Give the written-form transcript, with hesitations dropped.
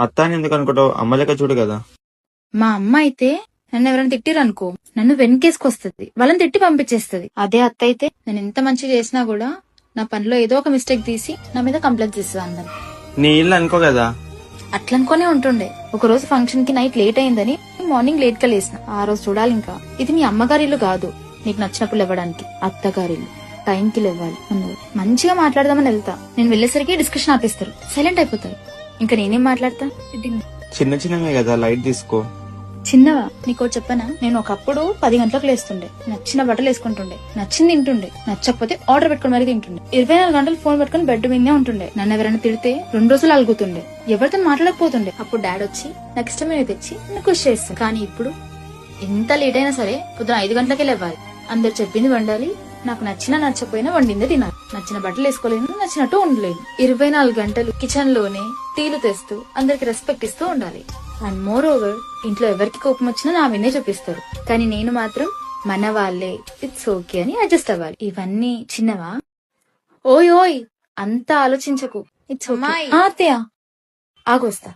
అత్త అని ఎందుకు అనుకుంటావు? అమ్మ లెక్క చూడు కదా. మా అమ్మ అయితే నన్ను ఎవరైనా తిట్టిరనుకో నన్ను వెనకేసుకొస్తుంది, వాళ్ళని తిట్టి పంపించేస్తుంది. అదే అత్త అయితే నేను ఎంత మంచి చేసినా కూడా నా పనిలో ఏదో ఒక మిస్టేక్ తీసి నా మీద కంప్లైంట్ ఇస్తుంది అందరు. నీ ఇల్లు అనుకో కదా. అట్లనుకోనే ఉంటుండే. ఒక రోజు ఫంక్షన్ కి నైట్ లేట్ అయిందని మార్నింగ్ లేట్ గా లేసిన. ఆ రోజు చూడాలి ఇంకా. ఇది మీ అమ్మగారి ఇల్లు కాదు, నీకు నచ్చినప్పుడు ఇవ్వడానికి అత్తగారి ఇల్లు. టైంకి లేవాలి అన్నారు. మంచిగా మాట్లాడదామని వెళ్తా, నేను వెళ్లేసరికి డిస్కషన్ ఆపేస్తారు, సైలెంట్ అయిపోతారు. ఇంకా నేనేం మాట్లాడతా? చిన్న చిన్నమే కదా, లైట్ తీసుకో. చిన్నవా? నీకో చెప్పనా, నేను ఒకప్పుడు 10 గంటలకు లేస్తుండే, నచ్చిన బట్టలు వేసుకుంటుండే, నచ్చింది తింటుండే, నచ్చకపోతే ఆర్డర్ పెట్టుకుని మరీ తింటుండే, 24 గంటలు ఫోన్ పెట్టుకుని బెడ్ మీదే ఉంటుండే. నన్ను ఎవరైనా తిడితే 2 రోజులు అలుగుతుండే, ఎవరితో మాట్లాడకపోతుండే. అప్పుడు డాడీ వచ్చి నాకు ఇష్టమైన తెచ్చి నన్ను ఖుషి చేస్తాను. కానీ ఇప్పుడు ఎంత లేట్ అయినా సరే పొద్దున 5 గంటలకే లేవాలి, అందరు చెప్పింది వండాలి, నాకు నచ్చినా నచ్చకపోయినా వండిందే తినాలి, నచ్చిన బట్టలు వేసుకోలేను, నచ్చినట్టు ఉండలేదు. 24 గంటలు కిచెన్ లోనే టీలు తెస్తూ అందరికి రెస్పెక్ట్ ఇస్తూ ఉండాలి. అండ్ మోర్ ఓవర్ ఇంట్లో ఎవరికి కోపం వచ్చినా నా వినే చూపిస్తారు, కానీ నేను మాత్రం మన వాళ్ళే, ఇట్స్ ఓకే అని అడ్జస్ట్ అవ్వాలి. ఇవన్నీ చిన్నవా? ఓయ్ ఓయ్ అంతా ఆలోచించకు, ఇట్స్ ఓకే. అత్తయ్య ఆగొస్తా.